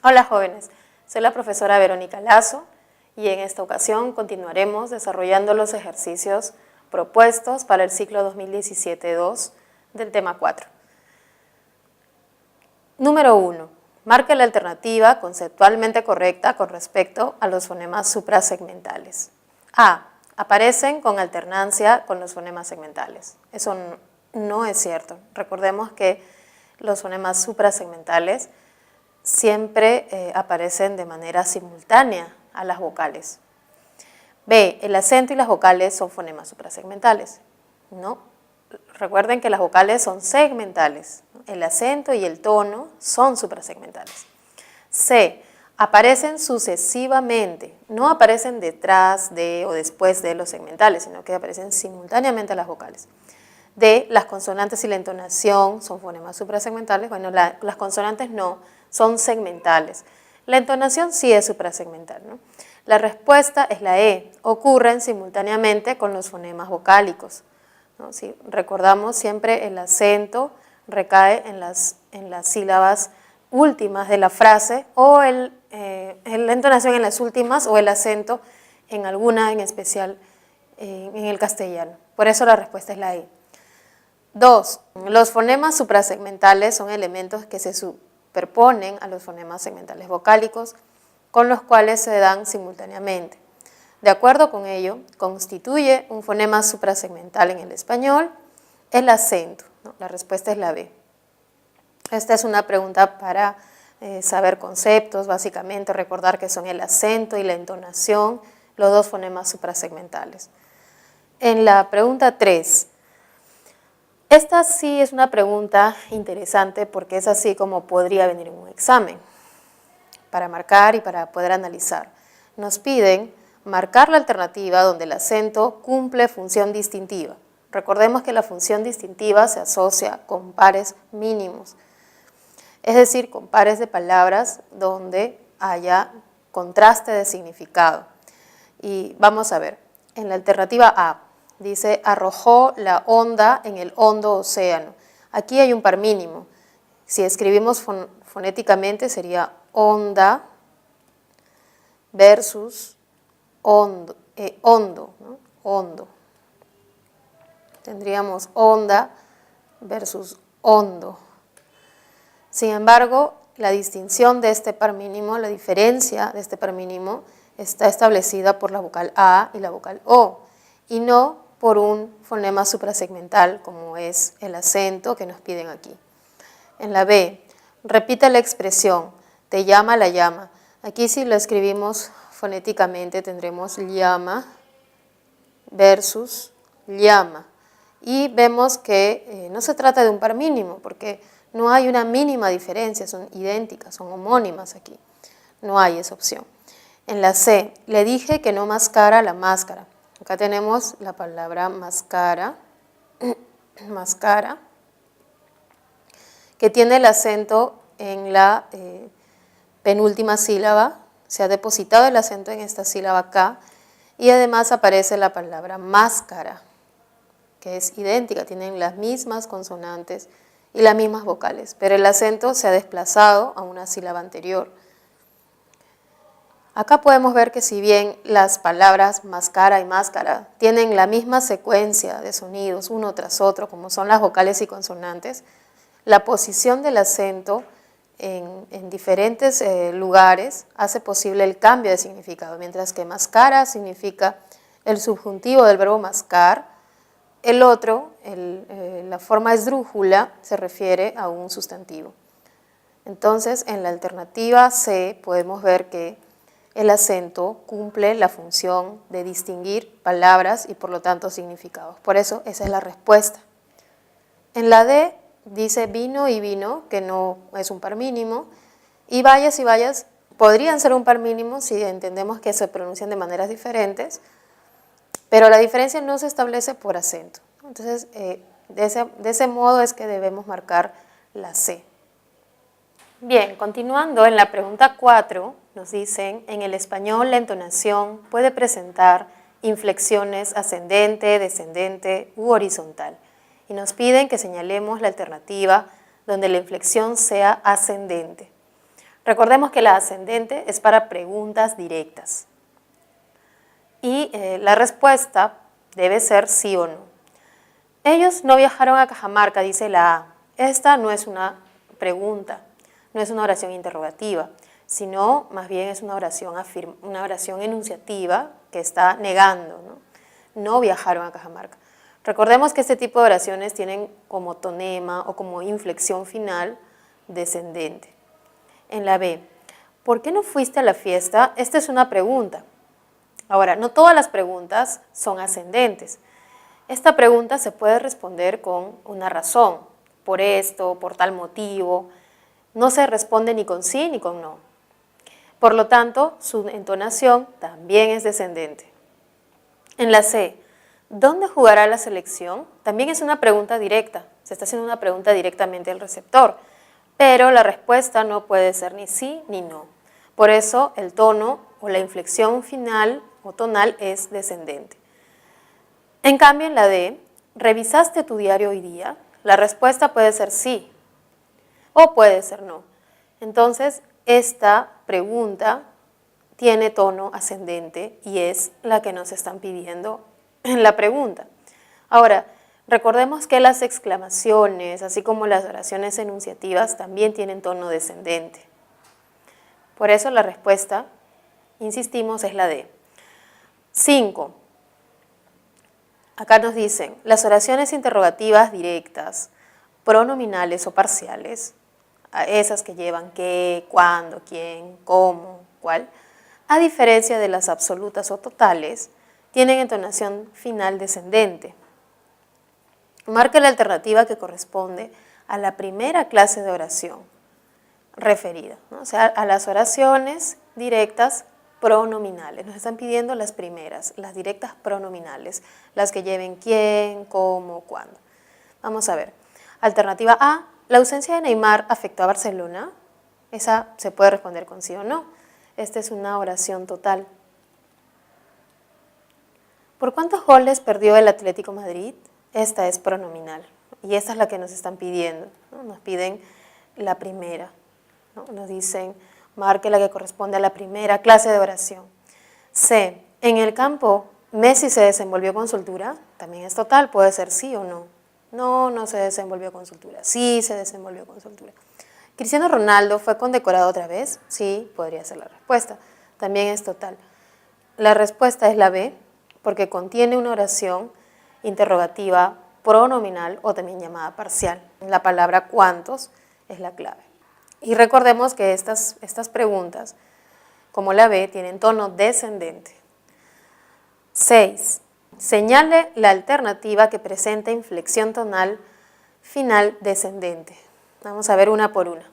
Hola jóvenes, soy la profesora Verónica Lazo y en esta ocasión continuaremos desarrollando los ejercicios propuestos para el ciclo 2017-2 del tema 4. Número 1. Marque la alternativa conceptualmente correcta con respecto a los fonemas suprasegmentales. A. Aparecen con alternancia con los fonemas segmentales. Eso no es cierto. Recordemos que los fonemas suprasegmentales siempre aparecen de manera simultánea a las vocales. B. El acento y las vocales son fonemas suprasegmentales. No. Recuerden que las vocales son segmentales. El acento y el tono son suprasegmentales. C. Aparecen sucesivamente, no aparecen detrás de o después de los segmentales, sino que aparecen simultáneamente a las vocales. D. Las consonantes y la entonación son fonemas suprasegmentales. Bueno, las consonantes no, son segmentales. La entonación sí es suprasegmental, ¿no? La respuesta es la E. Ocurren simultáneamente con los fonemas vocálicos, ¿no? Si recordamos, siempre el acento recae en las sílabas últimas de la frase o la entonación en las últimas o el acento en alguna en especial en el castellano. Por eso la respuesta es la E. 2. Los fonemas suprasegmentales son elementos que se superponen a los fonemas segmentales vocálicos con los cuales se dan simultáneamente. De acuerdo con ello, constituye un fonema suprasegmental en el español el acento, ¿no? La respuesta es la B. Esta es una pregunta para saber conceptos, básicamente recordar que son el acento y la entonación, los dos fonemas suprasegmentales. En la pregunta 3, esta sí es una pregunta interesante porque es así como podría venir en un examen, para marcar y para poder analizar. Nos piden marcar la alternativa donde el acento cumple función distintiva. Recordemos que la función distintiva se asocia con pares mínimos, es decir, con pares de palabras donde haya contraste de significado. Y vamos a ver, en la alternativa A, dice, arrojó la onda en el hondo océano. Aquí hay un par mínimo. Si escribimos fonéticamente sería onda versus hondo, ¿no? Hondo. Tendríamos onda versus hondo. Sin embargo, la distinción de este par mínimo, la diferencia de este par mínimo, está establecida por la vocal A y la vocal O, y no por un fonema suprasegmental como es el acento que nos piden aquí. En la B, repite la expresión, te llama, la llama. Aquí si lo escribimos fonéticamente tendremos llama versus llama. Y vemos que no se trata de un par mínimo, porque no hay una mínima diferencia, son idénticas, son homónimas aquí. No hay esa opción. En la C, le dije que no mascara la máscara. Acá tenemos la palabra mascara, mascara, que tiene el acento en la penúltima sílaba, se ha depositado el acento en esta sílaba K, y además aparece la palabra máscara, que es idéntica, tienen las mismas consonantes y las mismas vocales, pero el acento se ha desplazado a una sílaba anterior. Acá podemos ver que si bien las palabras mascara y máscara tienen la misma secuencia de sonidos uno tras otro, como son las vocales y consonantes, la posición del acento en diferentes lugares hace posible el cambio de significado, mientras que mascara significa el subjuntivo del verbo mascar, el otro, la forma esdrújula, se refiere a un sustantivo. Entonces, en la alternativa C podemos ver que el acento cumple la función de distinguir palabras y por lo tanto significados. Por eso esa es la respuesta. En la D dice vino y vino, que no es un par mínimo, y vallas podrían ser un par mínimo si entendemos que se pronuncian de maneras diferentes, pero la diferencia no se establece por acento. Entonces, de ese modo es que debemos marcar la C. Bien, continuando en la pregunta 4, nos dicen, en el español la entonación puede presentar inflexiones ascendente, descendente u horizontal. Y nos piden que señalemos la alternativa donde la inflexión sea ascendente. Recordemos que la ascendente es para preguntas directas. Y la respuesta debe ser sí o no. Ellos no viajaron a Cajamarca, dice la A. Esta no es una pregunta, no es una oración interrogativa, sino más bien es una oración enunciativa que está negando, no viajaron a Cajamarca. Recordemos que este tipo de oraciones tienen como tonema o como inflexión final descendente. En la B, ¿por qué no fuiste a la fiesta? Esta es una pregunta. Ahora, no todas las preguntas son ascendentes. Esta pregunta se puede responder con una razón, por esto, por tal motivo. No se responde ni con sí ni con no. Por lo tanto, su entonación también es descendente. En la C, ¿dónde jugará la selección? También es una pregunta directa. Se está haciendo una pregunta directamente al receptor, pero la respuesta no puede ser ni sí ni no. Por eso, el tono o la inflexión final o tonal es descendente. En cambio, en la D, ¿revisaste tu diario hoy día? La respuesta puede ser sí o puede ser no. Entonces, esta pregunta tiene tono ascendente y es la que nos están pidiendo en la pregunta. Ahora, recordemos que las exclamaciones, así como las oraciones enunciativas, también tienen tono descendente. Por eso la respuesta, insistimos, es la D. 5. Acá nos dicen, las oraciones interrogativas directas, pronominales o parciales, esas que llevan qué, cuándo, quién, cómo, cuál, a diferencia de las absolutas o totales, tienen entonación final descendente. Marque la alternativa que corresponde a la primera clase de oración referida, ¿no? O sea, a las oraciones directas pronominales. Nos están pidiendo las primeras, las directas pronominales, las que lleven quién, cómo, cuándo. Vamos a ver. Alternativa A, ¿la ausencia de Neymar afectó a Barcelona? Esa se puede responder con sí o no. Esta es una oración total. ¿Por cuántos goles perdió el Atlético Madrid? Esta es pronominal. Y esta es la que nos están pidiendo, ¿no? Nos piden la primera, ¿no? Nos dicen, marque la que corresponde a la primera clase de oración. C, ¿en el campo Messi se desenvolvió con soltura? También es total, puede ser sí o no. No, no se desenvolvió con soltura. Sí, se desenvolvió con soltura. ¿Cristiano Ronaldo fue condecorado otra vez? Sí, podría ser la respuesta. También es total. La respuesta es la B, porque contiene una oración interrogativa pronominal o también llamada parcial. La palabra cuántos es la clave. Y recordemos que estas preguntas, como la B, tienen tono descendente. 6. Señale la alternativa que presenta inflexión tonal final descendente. Vamos a ver una por una.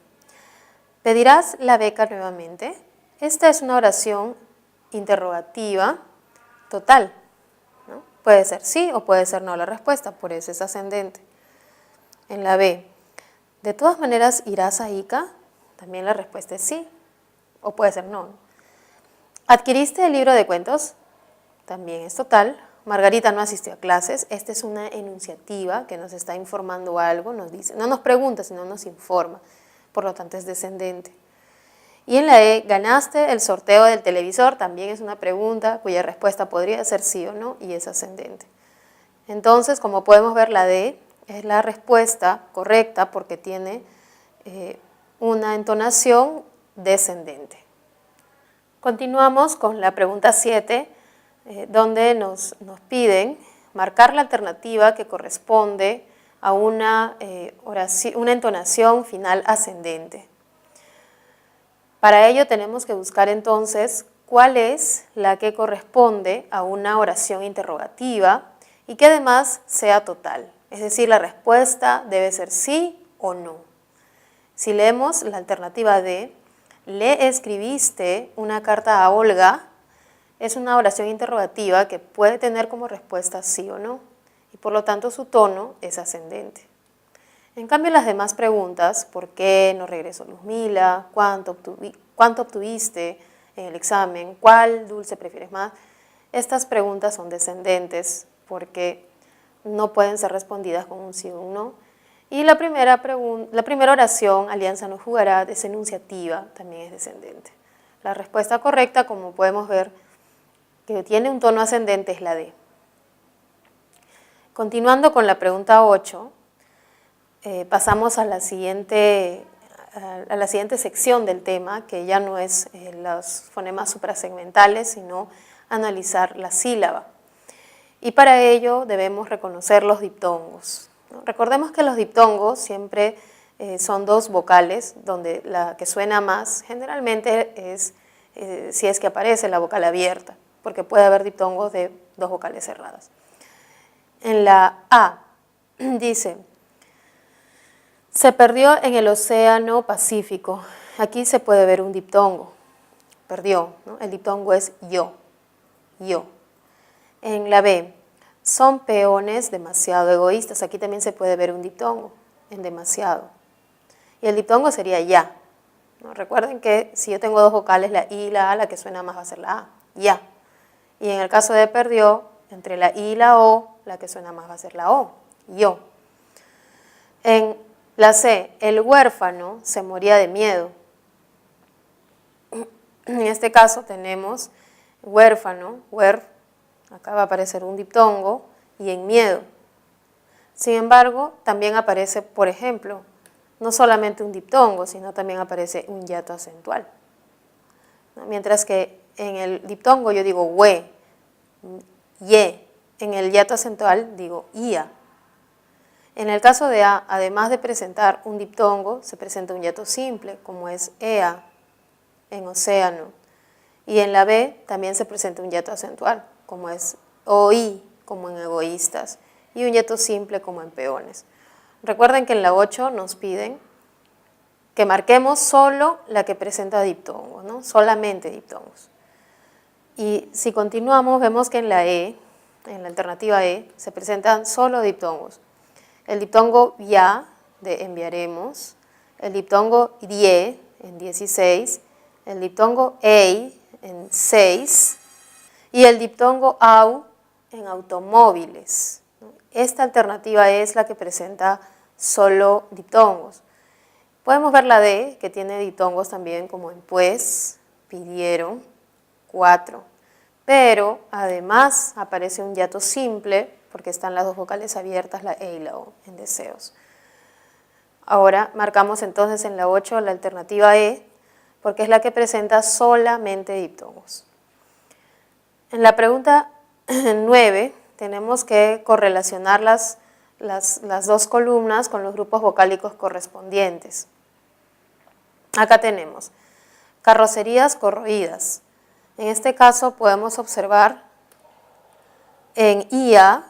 ¿Pedirás la beca nuevamente? Esta es una oración interrogativa total, ¿no? Puede ser sí o puede ser no la respuesta, por eso es ascendente. En la B, ¿de todas maneras irás a Ica? También la respuesta es sí o puede ser no. ¿Adquiriste el libro de cuentos? También es total. Margarita no asistió a clases. Esta es una enunciativa que nos está informando algo, nos dice, no nos pregunta, sino nos informa. Por lo tanto, es descendente. Y en la E, ¿ganaste el sorteo del televisor? También es una pregunta cuya respuesta podría ser sí o no y es ascendente. Entonces, como podemos ver, la D es la respuesta correcta porque tiene una entonación descendente. Continuamos con la pregunta 7, donde nos piden marcar la alternativa que corresponde a una entonación final ascendente. Para ello tenemos que buscar entonces cuál es la que corresponde a una oración interrogativa y que además sea total. Es decir, la respuesta debe ser sí o no. Si leemos la alternativa D, ¿le escribiste una carta a Olga? Es una oración interrogativa que puede tener como respuesta sí o no, y por lo tanto su tono es ascendente. En cambio, las demás preguntas, ¿por qué no regresó Luzmila? ¿Cuánto obtuviste en el examen? ¿Cuál dulce prefieres más? Estas preguntas son descendentes porque no pueden ser respondidas con un sí o un no, Y la primera oración, Alianza no jugará, es enunciativa, también es descendente. La respuesta correcta, como podemos ver, que tiene un tono ascendente, es la D. Continuando con la pregunta 8, pasamos a la siguiente sección del tema, que ya no es los fonemas suprasegmentales, sino analizar la sílaba. Y para ello debemos reconocer los diptongos, ¿no? Recordemos que los diptongos siempre son dos vocales, donde la que suena más generalmente es, si es que aparece la vocal abierta, porque puede haber diptongos de dos vocales cerradas. En la A dice, se perdió en el Océano Pacífico. Aquí se puede ver un diptongo, perdió, ¿no? El diptongo es yo. En la B, son peones demasiado egoístas. Aquí también se puede ver un diptongo, en demasiado. Y el diptongo sería ya, ¿no? Recuerden que si yo tengo dos vocales, la I y la A, la que suena más va a ser la A, ya. Y en el caso de perdió, entre la I y la O, la que suena más va a ser la O, yo. En la C, el huérfano se moría de miedo. En este caso tenemos huérfano, acá va a aparecer un diptongo, y en miedo. Sin embargo, también aparece, por ejemplo, no solamente un diptongo, sino también aparece un hiato acentual, ¿no? Mientras que en el diptongo yo digo hue, ye, en el hiato acentual digo ia. En el caso de A, además de presentar un diptongo, se presenta un hiato simple, como es ea, en océano. Y en la B también se presenta un hiato acentual, como es oí, como en egoístas, y un hiato simple, como en peones. Recuerden que en la 8 nos piden que marquemos solo la que presenta diptongos, ¿no? Solamente diptongos. Y si continuamos, vemos que en la E, en la alternativa E, se presentan solo diptongos. El diptongo ya, de enviaremos, el diptongo die, en 16, el diptongo ei, en 6, y el diptongo au, en automóviles. Esta alternativa es la que presenta solo diptongos. Podemos ver la D, que tiene diptongos también, como en pues, pidieron, 4. Pero además aparece un hiato simple, porque están las dos vocales abiertas, la E y la O, en deseos. Ahora marcamos entonces en la 8 la alternativa E, porque es la que presenta solamente diptongos. En la pregunta 9 tenemos que correlacionar las dos columnas con los grupos vocálicos correspondientes. Acá tenemos carrocerías corroídas. En este caso podemos observar en ia,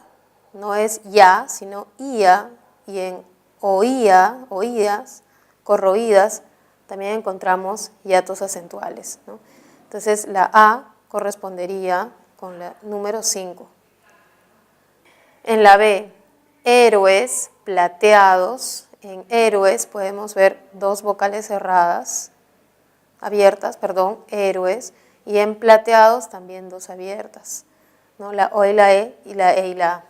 no es ya, sino ia, y en oía, oídas, corroídas, también encontramos hiatos acentuales, ¿no? Entonces la A correspondería con la número 5. En la B, héroes plateados. En héroes podemos ver dos vocales abiertas, héroes, y en plateados también dos abiertas, ¿no? La O y la E y la E y la A.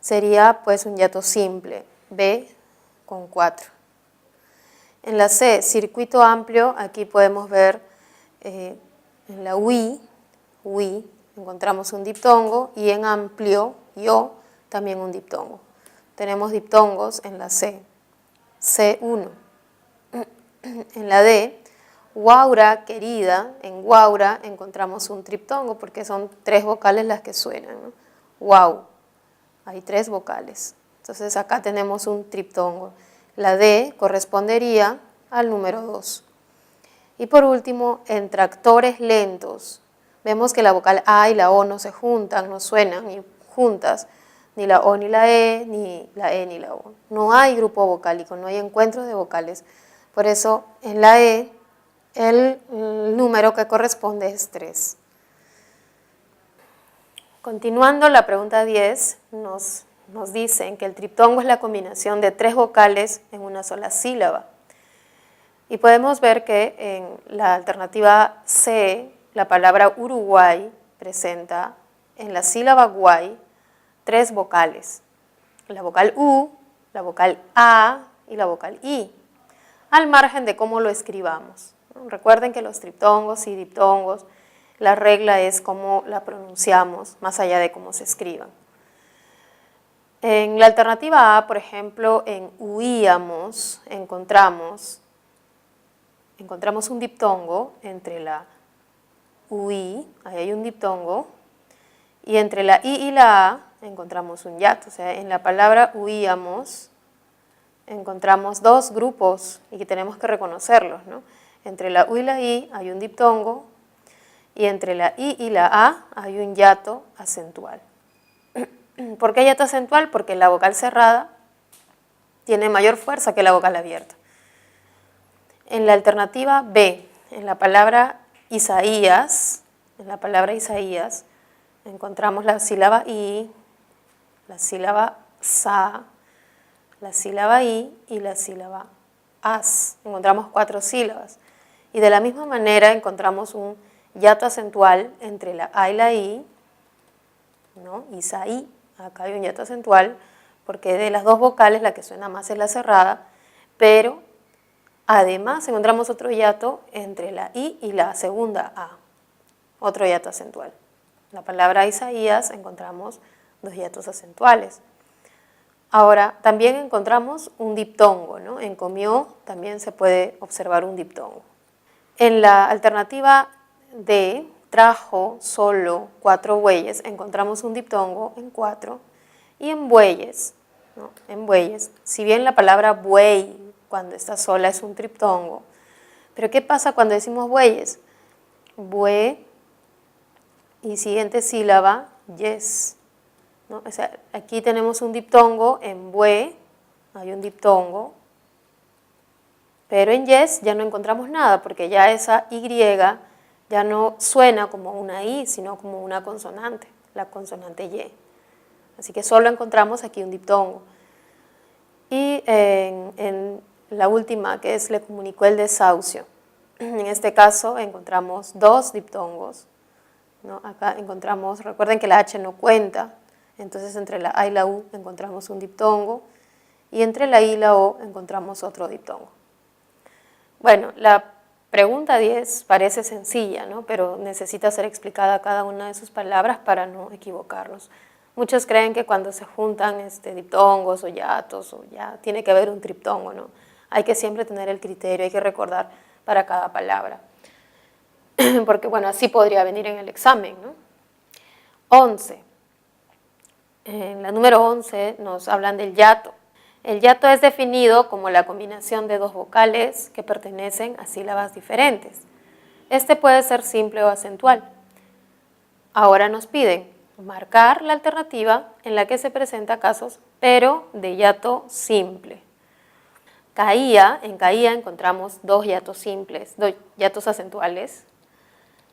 Sería pues un hiato simple, B con 4. En la C, circuito amplio, aquí podemos ver en la UI, encontramos un diptongo, y en amplio, yo, también un diptongo. Tenemos diptongos en la C, C1. En la D, guaura, querida, en guaura encontramos un triptongo, porque son 3 vocales las que suenan, ¿no? Guau, hay 3 vocales. Entonces acá tenemos un triptongo. La D correspondería al número 2. Y por último, en tractores lentos, vemos que la vocal A y la O no se juntan, no suenan juntas, ni la O ni la E, ni la E ni la O. No hay grupo vocálico, no hay encuentros de vocales. Por eso en la E el número que corresponde es 3. Continuando, la pregunta 10 nos dicen que el triptongo es la combinación de 3 vocales en una sola sílaba. Y podemos ver que en la alternativa C, la palabra Uruguay presenta en la sílaba guay 3 vocales. La vocal U, la vocal A y la vocal I, al margen de cómo lo escribamos. Recuerden que los triptongos y diptongos, la regla es cómo la pronunciamos, más allá de cómo se escriban. En la alternativa A, por ejemplo, en huíamos, encontramos un diptongo entre la UI, ahí hay un diptongo, y entre la I y la A encontramos un hiato. O sea, en la palabra huíamos encontramos dos grupos y que tenemos que reconocerlos, ¿no? Entre la U y la I hay un diptongo y entre la I y la A hay un hiato acentual. ¿Por qué hiato acentual? Porque la vocal cerrada tiene mayor fuerza que la vocal abierta. En la alternativa B, en la palabra Isaías, encontramos la sílaba I, la sílaba sa, la sílaba I y la sílaba as. Encontramos 4 sílabas. Y de la misma manera encontramos un hiato acentual entre la A y la I, ¿no? Isaí. Acá hay un hiato acentual porque de las dos vocales la que suena más es la cerrada, pero además encontramos otro hiato entre la I y la segunda A, otro hiato acentual. En la palabra Isaías encontramos 2 hiatos acentuales. Ahora, también encontramos un diptongo, ¿no? En comió también se puede observar un diptongo. En la alternativa D, trajo solo 4 bueyes, encontramos un diptongo en 4. Y en bueyes, ¿no? En bueyes, si bien la palabra buey cuando está sola es un triptongo, pero ¿qué pasa cuando decimos bueyes? Bue y siguiente sílaba, yes, ¿no? O sea, aquí tenemos un diptongo en bue, hay un diptongo, pero en yes ya no encontramos nada porque ya esa Y ya no suena como una I, sino como una consonante, la consonante Y. Así que solo encontramos aquí un diptongo. Y en la última, que es le comunicó el desahucio, en este caso encontramos 2 diptongos, ¿no? Acá encontramos, recuerden que la H no cuenta, entonces entre la A y la U encontramos un diptongo y entre la I y la O encontramos otro diptongo. Bueno, la pregunta 10 parece sencilla, ¿no? Pero necesita ser explicada cada una de sus palabras para no equivocarnos. Muchos creen que cuando se juntan diptongos o hiatos, o ya tiene que haber un triptongo, ¿no? Hay que siempre tener el criterio, hay que recordar para cada palabra. Porque, bueno, así podría venir en el examen, ¿no? 11. En la número 11 nos hablan del hiato. El hiato es definido como la combinación de 2 vocales que pertenecen a sílabas diferentes. Este puede ser simple o acentual. Ahora nos piden marcar la alternativa en la que se presenta casos, pero de hiato simple. En caía encontramos 2 hiatos simples, 2 hiatos acentuales,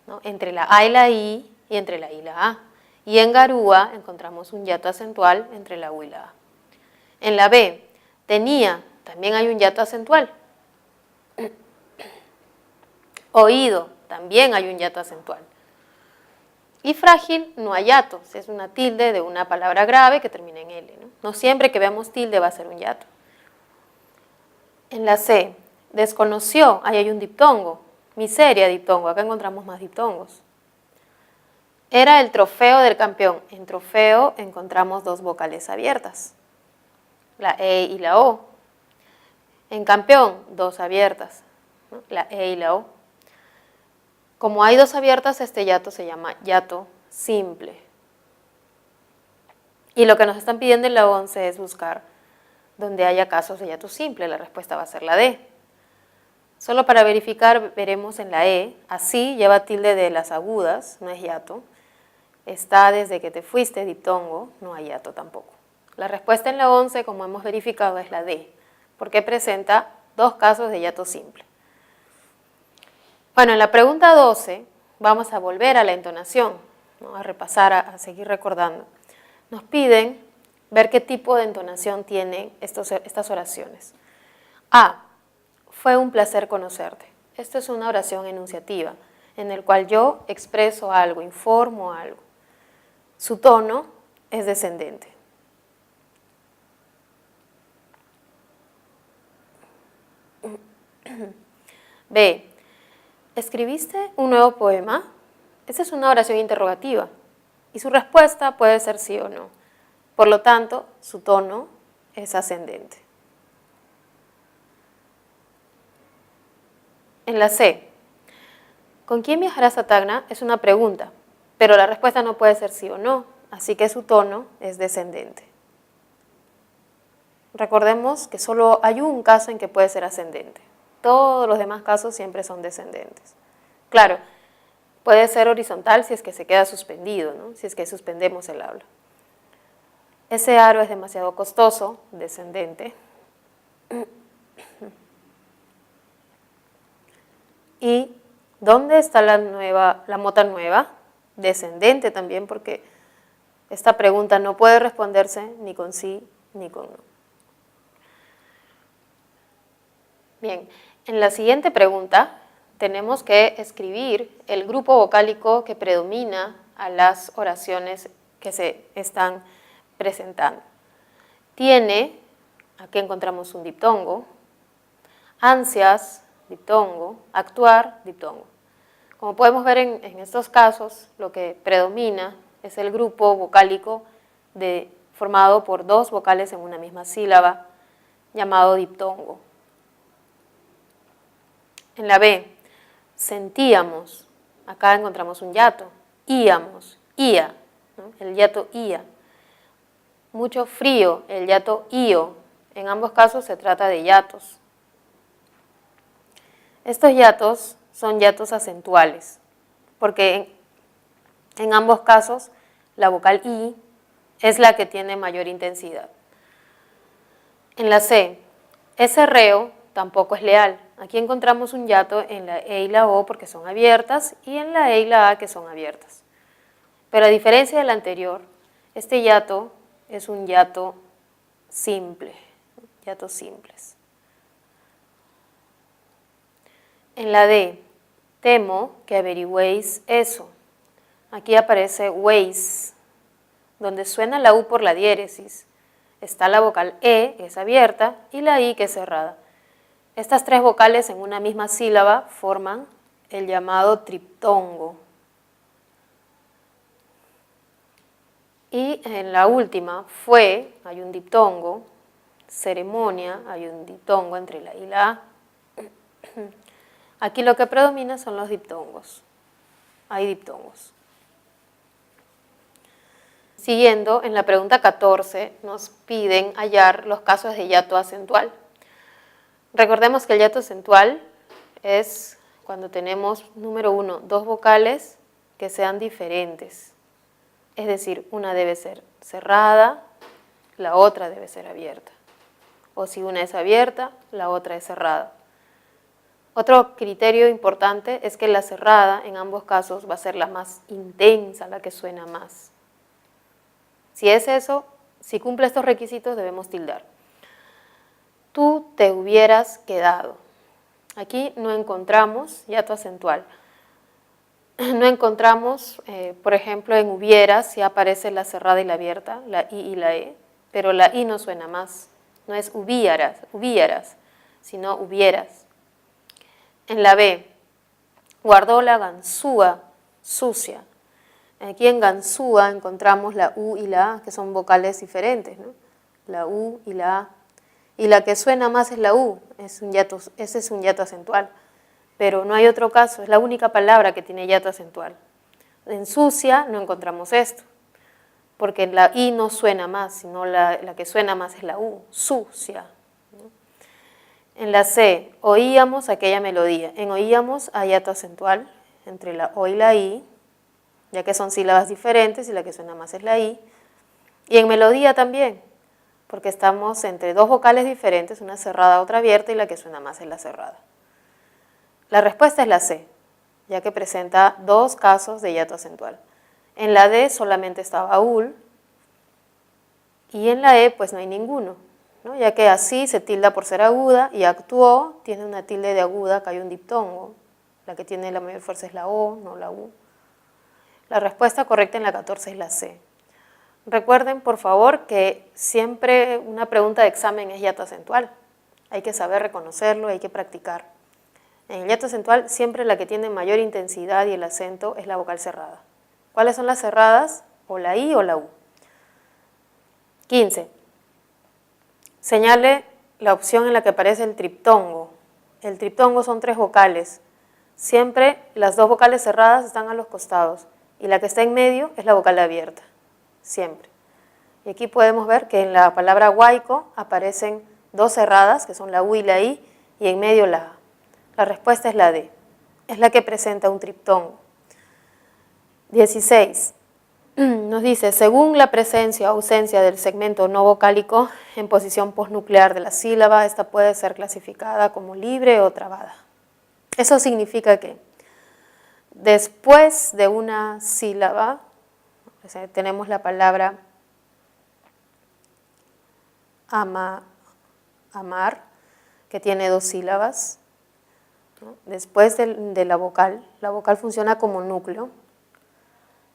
¿no? Entre la A y la I y entre la I y la A. Y en garúa encontramos un hiato acentual entre la U y la A. En la B, tenía, también hay un hiato acentual. Oído, también hay un hiato acentual. Y frágil, no hay hiatos, es una tilde de una palabra grave que termina en L, ¿no? No siempre que veamos tilde va a ser un hiato. En la C, desconoció, ahí hay un diptongo. Miseria, diptongo, acá encontramos más diptongos. Era el trofeo del campeón. En trofeo encontramos 2 vocales abiertas, la E y la O. En campeón, 2 abiertas, ¿no? La E y la O. Como hay 2 abiertas, este hiato se llama hiato simple. Y lo que nos están pidiendo en la 11 es buscar donde haya casos de hiato simple. La respuesta va a ser la D. Solo para verificar, veremos en la E, así lleva tilde de las agudas, no es hiato. Está desde que te fuiste, diptongo, no hay hiato tampoco. La respuesta en la 11, como hemos verificado, es la D, porque presenta 2 casos de hiato simple. Bueno, en la pregunta 12 vamos a volver a la entonación, ¿no? A repasar, a seguir recordando. Nos piden ver qué tipo de entonación tienen estas oraciones. A, fue un placer conocerte. Esto es una oración enunciativa, en el cual yo expreso algo, informo algo. Su tono es descendente. B. ¿Escribiste un nuevo poema? Esa es una oración interrogativa y su respuesta puede ser sí o no. Por lo tanto, su tono es ascendente. En la C, ¿con quién viajarás a Tacna? Es una pregunta, pero la respuesta no puede ser sí o no, así que su tono es descendente. Recordemos que solo hay un caso en que puede ser ascendente. Todos los demás casos siempre son descendentes. Claro, puede ser horizontal si es que se queda suspendido, ¿no? Si es que suspendemos el habla. Ese aro es demasiado costoso, descendente. ¿Y dónde está la mota nueva? Descendente también, porque esta pregunta no puede responderse ni con sí ni con no. Bien, en la siguiente pregunta tenemos que escribir el grupo vocálico que predomina a las oraciones que se están presentando. Tiene, aquí encontramos un diptongo, ansias, diptongo, actuar, diptongo. Como podemos ver en estos casos, lo que predomina es el grupo vocálico formado por dos vocales en una misma sílaba, llamado diptongo. En la B, sentíamos, acá encontramos un hiato, íamos, ía, ¿no? El hiato ía. Mucho frío, el hiato ío. En ambos casos se trata de hiatos. Estos hiatos son hiatos acentuales, porque en ambos casos la vocal I es la que tiene mayor intensidad. En la C, ese reo tampoco es leal. Aquí encontramos un hiato en la E y la O porque son abiertas y en la E y la A que son abiertas. Pero a diferencia del anterior, este hiato es un hiato simple, hiatos simples. En la D, temo que averigüéis eso. Aquí aparece weis, donde suena la U por la diéresis. Está la vocal E, que es abierta, y la I, que es cerrada. Estas tres vocales en una misma sílaba forman el llamado triptongo. Y en la última, fue, hay un diptongo, ceremonia, hay un diptongo entre la I y la A. Aquí lo que predomina son los diptongos. Hay diptongos. Siguiendo, en la pregunta 14 nos piden hallar los casos de hiato acentual. Recordemos que el hiato acentual es cuando tenemos, número 1, dos vocales que sean diferentes. Es decir, una debe ser cerrada, la otra debe ser abierta. O si una es abierta, la otra es cerrada. Otro criterio importante es que la cerrada en ambos casos va a ser la más intensa, la que suena más. Si es eso, si cumple estos requisitos debemos tildar. Tú te hubieras quedado. Aquí no encontramos hiato acentual. No encontramos, por ejemplo, en hubieras, si aparece la cerrada y la abierta, la I y la E, pero la I no suena más. No es hubieras, sino hubieras. En la B, guardó la ganzúa sucia. Aquí en ganzúa encontramos la U y la A, que son vocales diferentes, ¿no? La U y la A. Y la que suena más es la U, ese es un hiato acentual. Pero no hay otro caso, es la única palabra que tiene hiato acentual. En sucia no encontramos esto, porque la I no suena más, sino la que suena más es la U, sucia. En la C, oíamos aquella melodía. En oíamos hay hiato acentual entre la O y la I, ya que son sílabas diferentes y la que suena más es la I. Y en melodía también, porque estamos entre dos vocales diferentes, una cerrada, otra abierta, y la que suena más es la cerrada. La respuesta es la C, ya que presenta dos casos de hiato acentual. En la D solamente está baúl, y en la E pues no hay ninguno, ¿no? Ya que así se tilda por ser aguda, y actuó tiene una tilde de aguda, acá hay un diptongo. La que tiene la mayor fuerza es la O, no la U. La respuesta correcta en la 14 es la C. Recuerden, por favor, que siempre una pregunta de examen es hiato acentual. Hay que saber reconocerlo, hay que practicar. En el hiato acentual siempre la que tiene mayor intensidad y el acento es la vocal cerrada. ¿Cuáles son las cerradas? O la I o la U. 15. Señale la opción en la que aparece el triptongo. El triptongo son 3 vocales. Siempre las 2 vocales cerradas están a los costados y la que está en medio es la vocal abierta. Siempre. Y aquí podemos ver que en la palabra huayco aparecen 2 cerradas, que son la U y la I, y en medio la A. La respuesta es la D. Es la que presenta un triptongo. 16. Nos dice, según la presencia o ausencia del segmento no vocálico en posición postnuclear de la sílaba, esta puede ser clasificada como libre o trabada. Eso significa que después de una sílaba, o sea, tenemos la palabra amar, que tiene 2 sílabas, ¿no? Después de la vocal funciona como núcleo.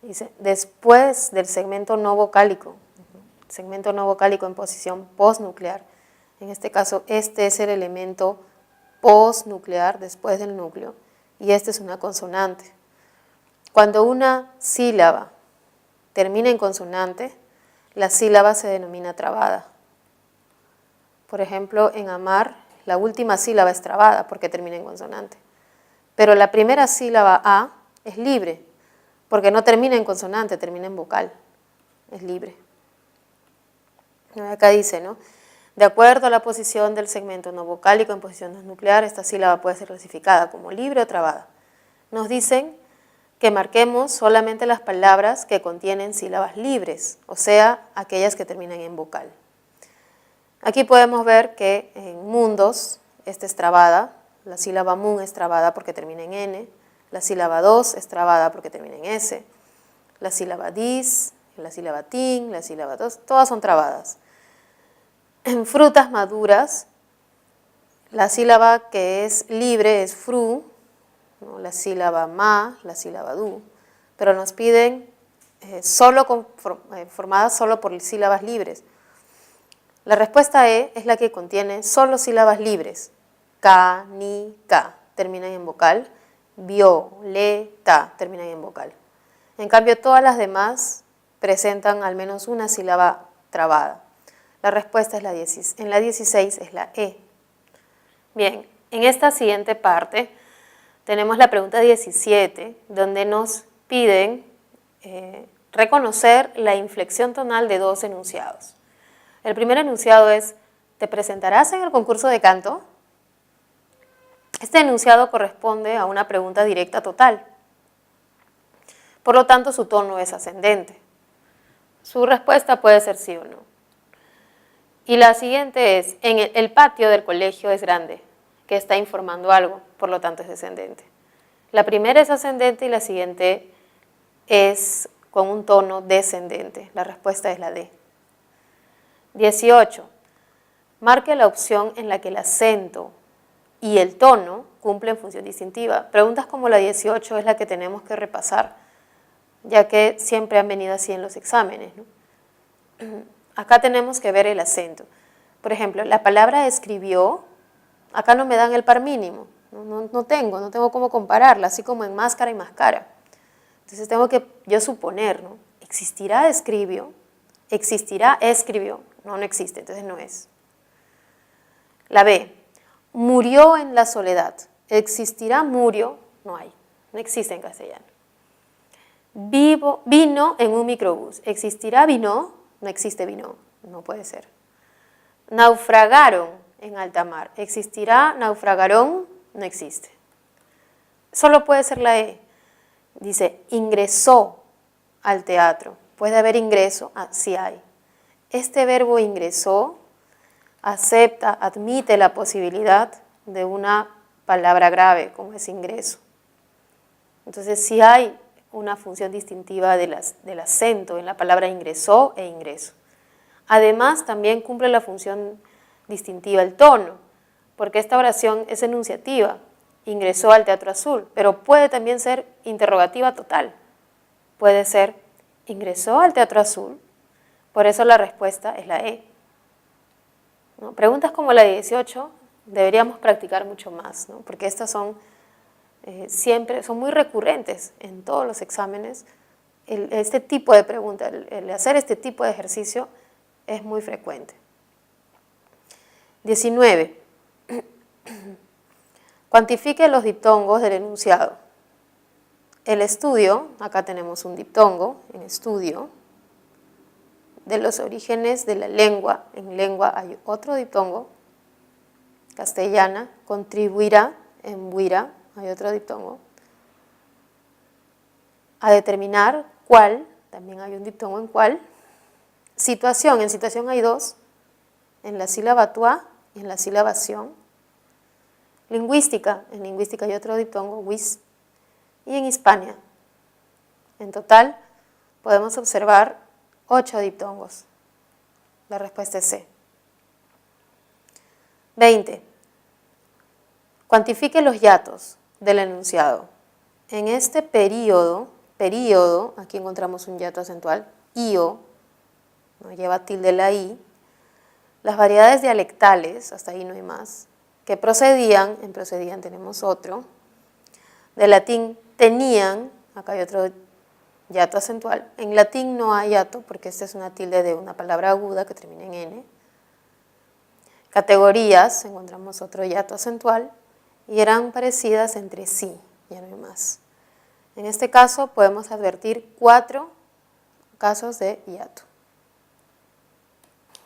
Dice, después del segmento no vocálico en posición postnuclear, en este caso este es el elemento postnuclear después del núcleo y este es una consonante. Cuando una sílaba termina en consonante, la sílaba se denomina trabada. Por ejemplo, en amar, la última sílaba es trabada porque termina en consonante, pero la primera sílaba A es libre, porque no termina en consonante, termina en vocal, es libre. Acá dice, ¿no? De acuerdo a la posición del segmento no vocálico en posición nuclear, esta sílaba puede ser clasificada como libre o trabada. Nos dicen que marquemos solamente las palabras que contienen sílabas libres, o sea, aquellas que terminan en vocal. Aquí podemos ver que en mundos, esta es trabada, la sílaba mun es trabada porque termina en N, la sílaba 2 es trabada porque termina en S, la sílaba dis, la sílaba tin, la sílaba 2, todas son trabadas. En frutas maduras, la sílaba que es libre es fru, ¿no? La sílaba ma, la sílaba du, pero nos piden formadas solo por sílabas libres. La respuesta E es la que contiene solo sílabas libres, ka, ni, ka, terminan en vocal, violeta, terminan en vocal. En cambio, todas las demás presentan al menos una sílaba trabada. La respuesta es en la 16 es la E. Bien, en esta siguiente parte tenemos la pregunta 17, donde nos piden reconocer la inflexión tonal de 2 enunciados. El primer enunciado es, ¿te presentarás en el concurso de canto? Este enunciado corresponde a una pregunta directa total. Por lo tanto, su tono es ascendente. Su respuesta puede ser sí o no. Y la siguiente es, en el patio del colegio es grande, que está informando algo, por lo tanto es descendente. La primera es ascendente y la siguiente es con un tono descendente. La respuesta es la D. 18. Marque la opción en la que el acento y el tono cumplen función distintiva. Preguntas como la 18 es la que tenemos que repasar, ya que siempre han venido así en los exámenes, ¿no? Acá tenemos que ver el acento. Por ejemplo, la palabra escribió, acá no me dan el par mínimo, no tengo cómo compararla, así como en máscara y máscara. Entonces tengo que yo suponer, ¿no? ¿Existirá escribió? ¿Existirá escribió? No existe, entonces no es. La B, murió en la soledad. ¿Existirá murió? No hay, no existe en castellano. Vino en un microbús. ¿Existirá vino? No existe vino, no puede ser. Naufragaron en alta mar. ¿Existirá naufragaron? No existe. Solo puede ser la E. Dice, ingresó al teatro. ¿Puede haber ingreso? Ah, sí hay. Este verbo ingresó acepta, admite la posibilidad de una palabra grave, como es ingreso. Entonces, sí hay una función distintiva del acento en la palabra ingresó e ingreso. Además, también cumple la función distintiva el tono, porque esta oración es enunciativa, ingresó al Teatro Azul, pero puede también ser interrogativa total. Puede ser, ingresó al Teatro Azul, por eso la respuesta es la E. ¿No? Preguntas como la 18 deberíamos practicar mucho más, ¿no? Porque estas son siempre, son muy recurrentes en todos los exámenes. Este tipo de pregunta, el hacer este tipo de ejercicio es muy frecuente. 19. Cuantifique los diptongos del enunciado. El estudio, acá tenemos un diptongo, en estudio, de los orígenes de la lengua. En lengua hay otro diptongo, castellana, contribuirá, en buira, hay otro diptongo. A determinar cuál, también hay un diptongo en cuál. Situación, en situación hay dos, en la sílaba tua y en la sílaba ción. Lingüística, en lingüística hay otro diptongo, wis. Y en Hispania, en total, podemos observar 8 diptongos. La respuesta es C. 20. Cuantifique los hiatos del enunciado. En este período, aquí encontramos un hiato acentual, io, no lleva tilde la i, las variedades dialectales, hasta ahí no hay más, que procedían, en procedían tenemos otro, de latín tenían, acá hay otro hiato acentual, en latín no hay hiato porque esta es una tilde de una palabra aguda que termina en n. Categorías, encontramos otro hiato acentual y eran parecidas entre sí, ya no hay más. En este caso podemos advertir 4 casos de hiato.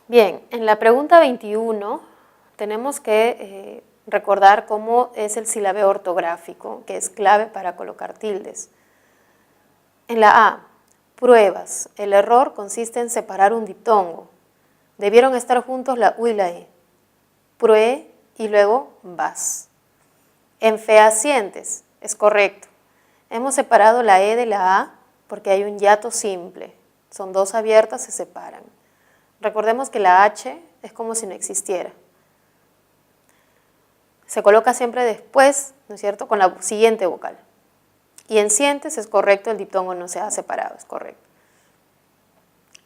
Bien, en la pregunta 21 tenemos que recordar cómo es el silabeo ortográfico, que es clave para colocar tildes. En la A, pruebas. El error consiste en separar un diptongo. Debieron estar juntos la U y la E. Prue y luego vas. En fehacientes, es correcto. Hemos separado la E de la A porque hay un hiato simple. Son dos abiertas, se separan. Recordemos que la H es como si no existiera. Se coloca siempre después, ¿no es cierto?, con la siguiente vocal. Y en cientes es correcto, el diptongo no se ha separado, es correcto.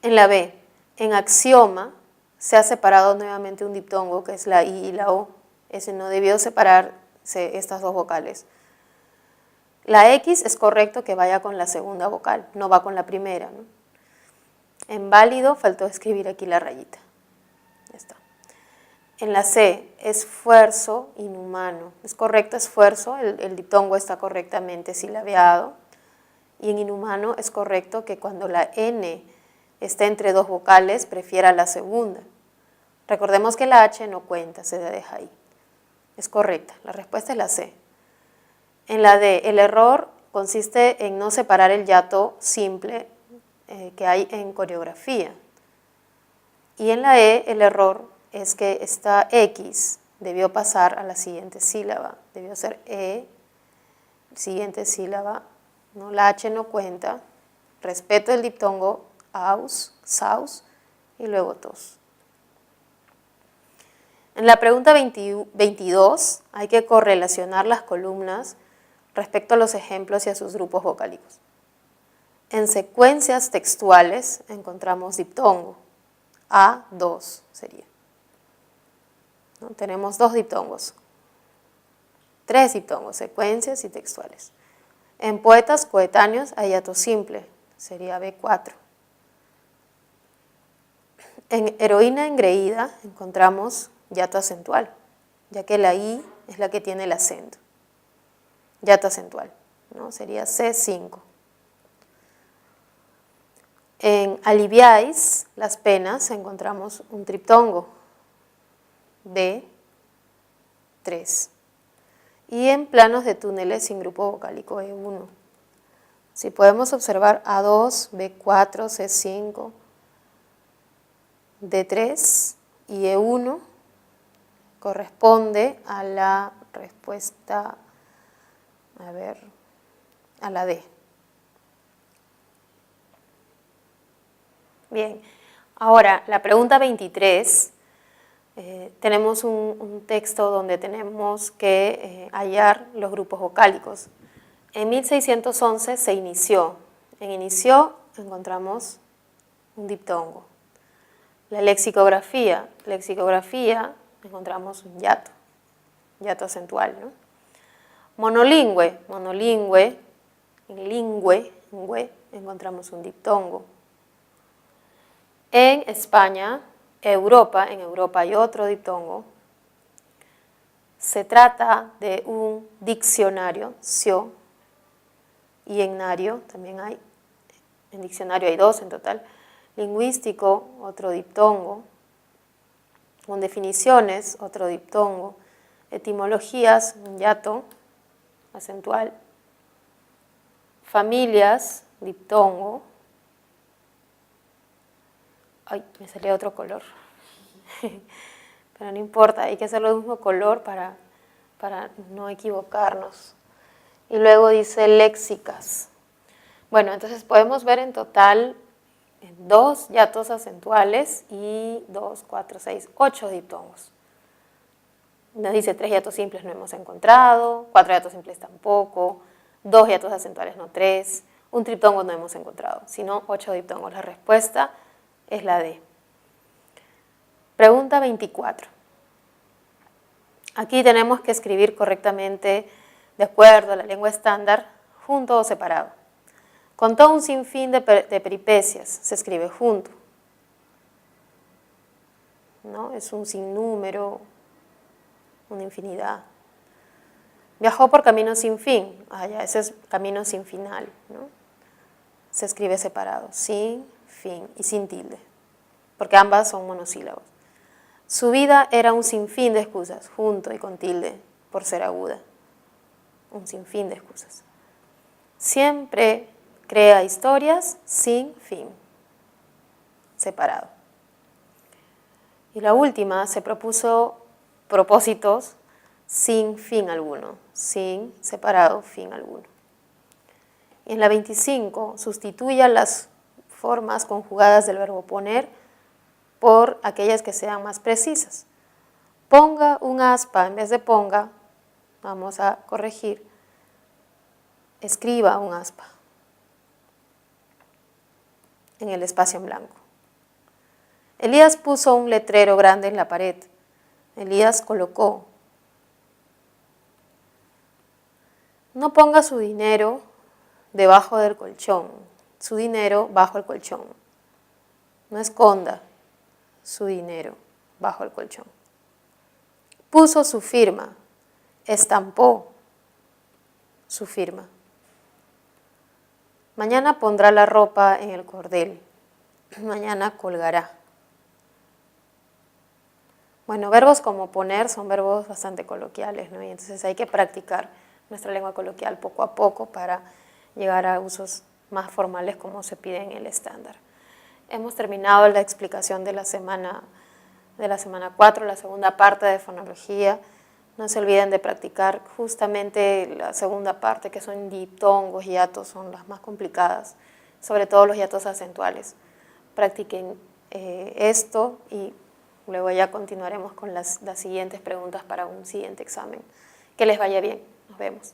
En la B, en axioma, se ha separado nuevamente un diptongo, que es la I y la O. Ese no debió separarse estas dos vocales. La X es correcto que vaya con la segunda vocal, no va con la primera, ¿no? En válido, faltó escribir aquí la rayita. Ya está. En la C, esfuerzo inhumano. Es correcto, esfuerzo, el diptongo está correctamente silabeado. Y en inhumano es correcto que cuando la N está entre dos vocales, prefiera la segunda. Recordemos que la H no cuenta, se deja ahí. Es correcta, la respuesta es la C. En la D, el error consiste en no separar el hiato simple que hay en coreografía. Y en la E, el error es que esta X debió pasar a la siguiente sílaba, debió ser E, siguiente sílaba, ¿no? La H no cuenta, respeto el diptongo aus, saus y luego tos. En la pregunta 22 hay que correlacionar las columnas respecto a los ejemplos y a sus grupos vocálicos. En secuencias textuales encontramos diptongo, A2 sería. ¿No? Tenemos 2 diptongos, 3 diptongos, secuencias y textuales. En poetas coetáneos hay hiato simple, sería B4. En heroína engreída encontramos hiato acentual, ya que la I es la que tiene el acento. Hiato acentual, ¿no? Sería C5. En aliviáis las penas encontramos un triptongo, B3. Y en planos de túneles sin grupo vocálico E1. Si podemos observar A2, B4, C5, D3 y E1 corresponde a la respuesta, a la D. Bien, ahora la pregunta 23, tenemos un texto donde tenemos que hallar los grupos vocálicos. En 1611 se inició. En inició encontramos un diptongo. La lexicografía encontramos un hiato. hiato acentual, ¿no? Monolingüe, en lingüe, encontramos un diptongo. En España, en Europa hay otro diptongo. Se trata de un diccionario, cio, y en nario también hay, en diccionario hay 2 en total. Lingüístico, otro diptongo. Con definiciones, otro diptongo. Etimologías, un hiato acentual. Familias, diptongo. Ay, me salió otro color. Pero no importa, hay que hacerlo del mismo color para no equivocarnos. Y luego dice léxicas. Bueno, entonces podemos ver en total 2 hiatos acentuales y 2, 4, 6, 8 diptongos. Nos dice 3 hiatos simples no hemos encontrado, 4 hiatos simples tampoco, 2 hiatos acentuales no 3, un triptongo no hemos encontrado, sino 8 diptongos. La respuesta es la D. Pregunta 24. Aquí tenemos que escribir correctamente de acuerdo a la lengua estándar, junto o separado. Con todo un sinfín de peripecias, se escribe junto, ¿no? Es un sinnúmero, una infinidad. Viajó por camino sin fin, ya, ese es camino sin final, ¿no? Se escribe separado, sin fin y sin tilde, porque ambas son monosílabos. Su vida era un sinfín de excusas, junto y con tilde, por ser aguda. Un sinfín de excusas. Siempre crea historias sin fin, separado. Y la última, se propuso propósitos sin fin alguno, sin separado fin alguno. Y en la 25, sustituya las formas conjugadas del verbo poner por aquellas que sean más precisas. Ponga un aspa en vez de ponga, vamos a corregir, escriba un aspa en el espacio en blanco. Elías puso un letrero grande en la pared. Elías colocó. No ponga su dinero debajo del colchón, su dinero bajo el colchón. No esconda su dinero bajo el colchón. Puso su firma, estampó su firma. Mañana pondrá la ropa en el cordel, mañana colgará. Bueno, verbos como poner son verbos bastante coloquiales, ¿no? Y entonces hay que practicar nuestra lengua coloquial poco a poco para llegar a usos más formales como se pide en el estándar. Hemos terminado la explicación de la semana 4, la segunda parte de fonología. No se olviden de practicar justamente la segunda parte, que son diptongos, hiatos, son las más complicadas, sobre todo los hiatos acentuales. Practiquen esto y luego ya continuaremos con las siguientes preguntas para un siguiente examen. Que les vaya bien. Nos vemos.